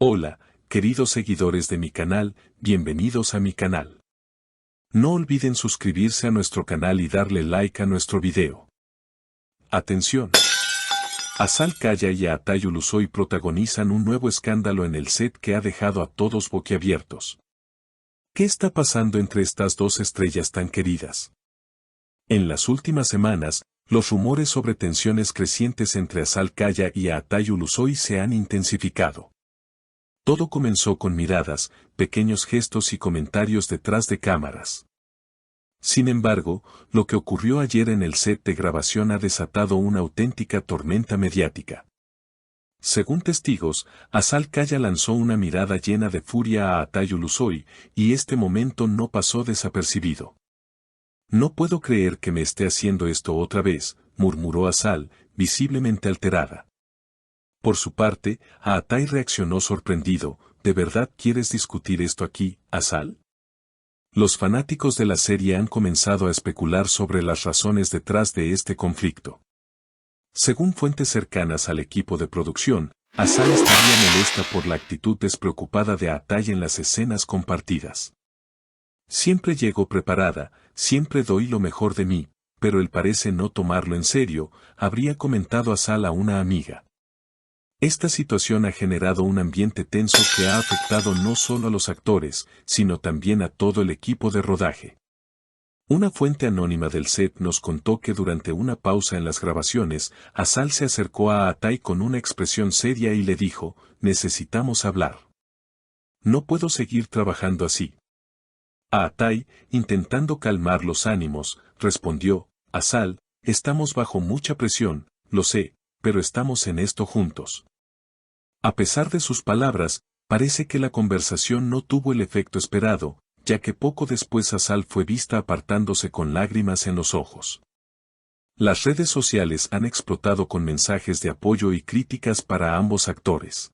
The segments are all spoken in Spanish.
Hola, queridos seguidores de mi canal, bienvenidos a mi canal. No olviden suscribirse a nuestro canal y darle like a nuestro video. Atención. Azal Kaya y Atay Ulusoy protagonizan un nuevo escándalo en el set que ha dejado a todos boquiabiertos. ¿Qué está pasando entre estas dos estrellas tan queridas? En las últimas semanas, los rumores sobre tensiones crecientes entre Azal Kaya y Atay Ulusoy se han intensificado. Todo comenzó con miradas, pequeños gestos y comentarios detrás de cámaras. Sin embargo, lo que ocurrió ayer en el set de grabación ha desatado una auténtica tormenta mediática. Según testigos, Azal Kaya lanzó una mirada llena de furia a Atay Ulusoy, y este momento no pasó desapercibido. «No puedo creer que me esté haciendo esto otra vez», murmuró Azal, visiblemente alterada. Por su parte, Atay reaccionó sorprendido. «¿De verdad quieres discutir esto aquí, Azal?». Los fanáticos de la serie han comenzado a especular sobre las razones detrás de este conflicto. Según fuentes cercanas al equipo de producción, Azal estaría molesta por la actitud despreocupada de Atay en las escenas compartidas. «Siempre llego preparada, siempre doy lo mejor de mí, pero él parece no tomarlo en serio», habría comentado Azal a una amiga. Esta situación ha generado un ambiente tenso que ha afectado no solo a los actores, sino también a todo el equipo de rodaje. Una fuente anónima del set nos contó que durante una pausa en las grabaciones, Azal se acercó a Atay con una expresión seria y le dijo: «Necesitamos hablar. No puedo seguir trabajando así». A Atay, intentando calmar los ánimos, respondió: «Azal, estamos bajo mucha presión, lo sé, pero estamos en esto juntos». A pesar de sus palabras, parece que la conversación no tuvo el efecto esperado, ya que poco después Azal fue vista apartándose con lágrimas en los ojos. Las redes sociales han explotado con mensajes de apoyo y críticas para ambos actores.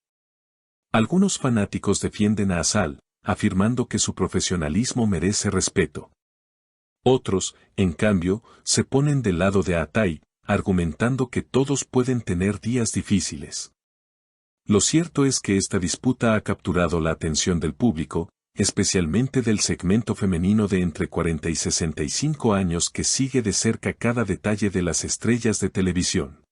Algunos fanáticos defienden a Azal, afirmando que su profesionalismo merece respeto. Otros, en cambio, se ponen del lado de Atay, argumentando que todos pueden tener días difíciles. Lo cierto es que esta disputa ha capturado la atención del público, especialmente del segmento femenino de entre 40 y 65 años que sigue de cerca cada detalle de las estrellas de televisión.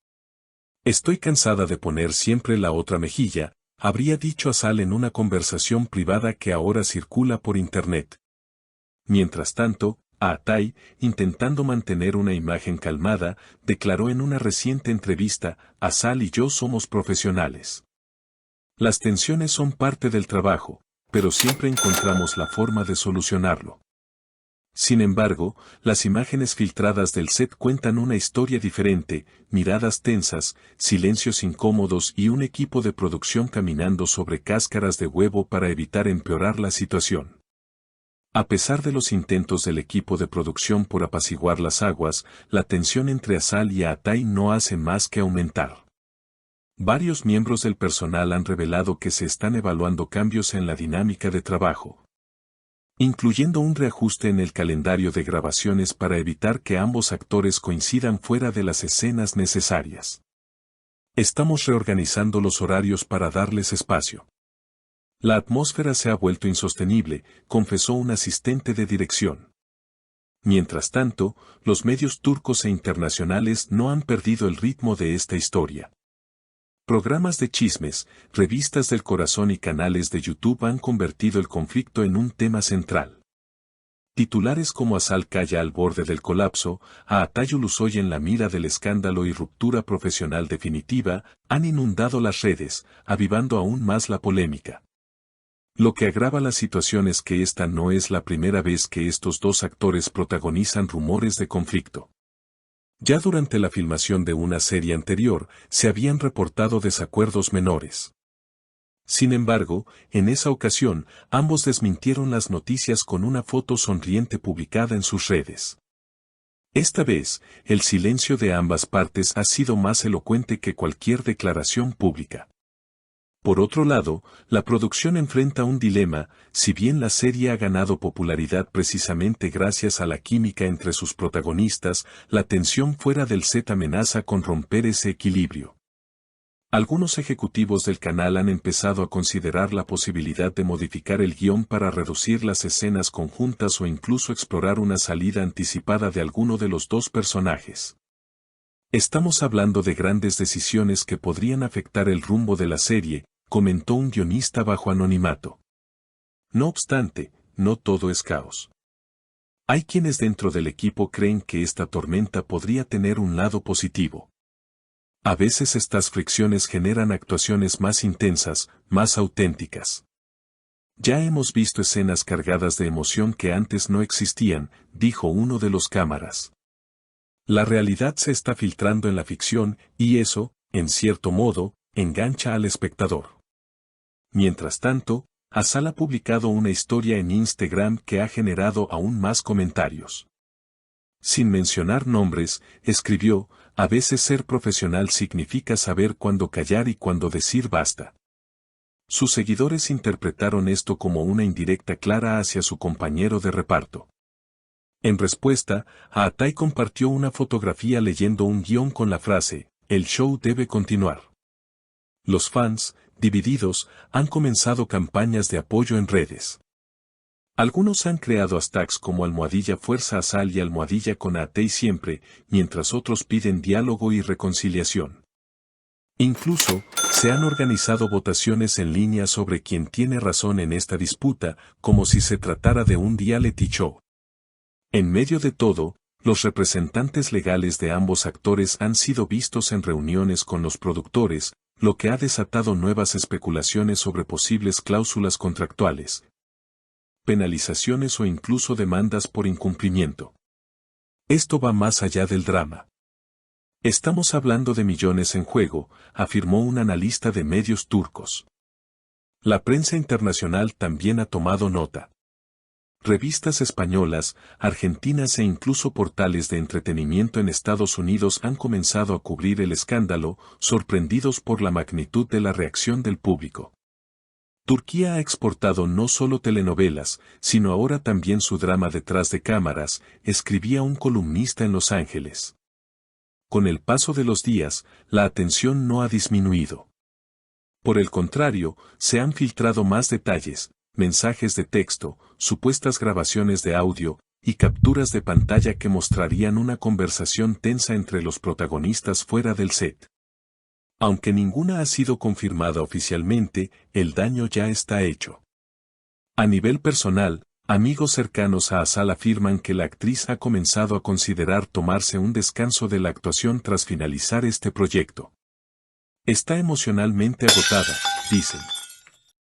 «Estoy cansada de poner siempre la otra mejilla», habría dicho Azal en una conversación privada que ahora circula por internet. Mientras tanto, Atay, intentando mantener una imagen calmada, declaró en una reciente entrevista: «Azal y yo somos profesionales. Las tensiones son parte del trabajo, pero siempre encontramos la forma de solucionarlo». Sin embargo, las imágenes filtradas del set cuentan una historia diferente: miradas tensas, silencios incómodos y un equipo de producción caminando sobre cáscaras de huevo para evitar empeorar la situación. A pesar de los intentos del equipo de producción por apaciguar las aguas, la tensión entre Azal y Atay no hace más que aumentar. Varios miembros del personal han revelado que se están evaluando cambios en la dinámica de trabajo, incluyendo un reajuste en el calendario de grabaciones para evitar que ambos actores coincidan fuera de las escenas necesarias. «Estamos reorganizando los horarios para darles espacio. La atmósfera se ha vuelto insostenible», confesó un asistente de dirección. Mientras tanto, los medios turcos e internacionales no han perdido el ritmo de esta historia. Programas de chismes, revistas del corazón y canales de YouTube han convertido el conflicto en un tema central. Titulares como «Azal Kaya al borde del colapso», «A Atay Ulusoy en la mira del escándalo y ruptura profesional definitiva» han inundado las redes, avivando aún más la polémica. Lo que agrava la situación es que esta no es la primera vez que estos dos actores protagonizan rumores de conflicto. Ya durante la filmación de una serie anterior, se habían reportado desacuerdos menores. Sin embargo, en esa ocasión, ambos desmintieron las noticias con una foto sonriente publicada en sus redes. Esta vez, el silencio de ambas partes ha sido más elocuente que cualquier declaración pública. Por otro lado, la producción enfrenta un dilema: si bien la serie ha ganado popularidad precisamente gracias a la química entre sus protagonistas, la tensión fuera del set amenaza con romper ese equilibrio. Algunos ejecutivos del canal han empezado a considerar la posibilidad de modificar el guión para reducir las escenas conjuntas o incluso explorar una salida anticipada de alguno de los dos personajes. Estamos hablando de grandes decisiones que podrían afectar el rumbo de la serie, comentó un guionista bajo anonimato. No obstante, no todo es caos. Hay quienes dentro del equipo creen que esta tormenta podría tener un lado positivo. A veces estas fricciones generan actuaciones más intensas, más auténticas. Ya hemos visto escenas cargadas de emoción que antes no existían, dijo uno de los cámaras. La realidad se está filtrando en la ficción, y eso, en cierto modo, engancha al espectador. Mientras tanto, Azal ha publicado una historia en Instagram que ha generado aún más comentarios. Sin mencionar nombres, escribió, a veces ser profesional significa saber cuándo callar y cuándo decir basta. Sus seguidores interpretaron esto como una indirecta clara hacia su compañero de reparto. En respuesta, Aatay compartió una fotografía leyendo un guión con la frase, "El show debe continuar". Los fans, divididos, han comenzado campañas de apoyo en redes. Algunos han creado hashtags como #Fuerza Azal y #con Aatay siempre, mientras otros piden diálogo y reconciliación. Incluso, se han organizado votaciones en línea sobre quién tiene razón en esta disputa, como si se tratara de un reality show. En medio de todo, los representantes legales de ambos actores han sido vistos en reuniones con los productores, lo que ha desatado nuevas especulaciones sobre posibles cláusulas contractuales, penalizaciones o incluso demandas por incumplimiento. Esto va más allá del drama. Estamos hablando de millones en juego, afirmó un analista de medios turcos. La prensa internacional también ha tomado nota. Revistas españolas, argentinas e incluso portales de entretenimiento en Estados Unidos han comenzado a cubrir el escándalo, sorprendidos por la magnitud de la reacción del público. Turquía ha exportado no solo telenovelas, sino ahora también su drama detrás de cámaras, escribía un columnista en Los Ángeles. Con el paso de los días, la atención no ha disminuido. Por el contrario, se han filtrado más detalles, mensajes de texto, supuestas grabaciones de audio, y capturas de pantalla que mostrarían una conversación tensa entre los protagonistas fuera del set. Aunque ninguna ha sido confirmada oficialmente, el daño ya está hecho. A nivel personal, amigos cercanos a Azal afirman que la actriz ha comenzado a considerar tomarse un descanso de la actuación tras finalizar este proyecto. Está emocionalmente agotada, dicen.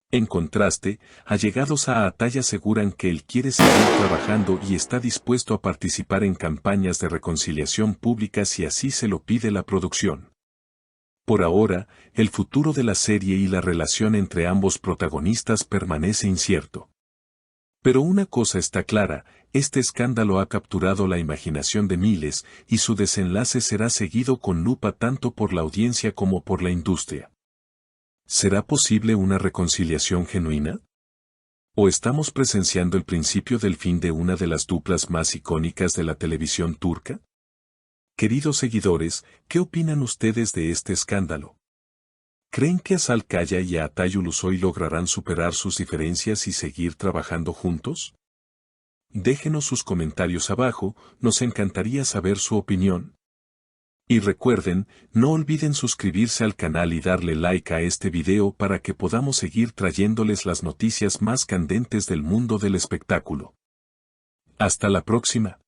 En contraste, allegados a Aatay aseguran que él quiere seguir trabajando y está dispuesto a participar en campañas de reconciliación pública si así se lo pide la producción. Por ahora, el futuro de la serie y la relación entre ambos protagonistas permanece incierto. Pero una cosa está clara, este escándalo ha capturado la imaginación de miles, y su desenlace será seguido con lupa tanto por la audiencia como por la industria. ¿Será posible una reconciliación genuina? ¿O estamos presenciando el principio del fin de una de las duplas más icónicas de la televisión turca? Queridos seguidores, ¿qué opinan ustedes de este escándalo? ¿Creen que Azal Kaya y Aatay Ulusoy lograrán superar sus diferencias y seguir trabajando juntos? Déjenos sus comentarios abajo, nos encantaría saber su opinión. Y recuerden, no olviden suscribirse al canal y darle like a este video para que podamos seguir trayéndoles las noticias más candentes del mundo del espectáculo. Hasta la próxima.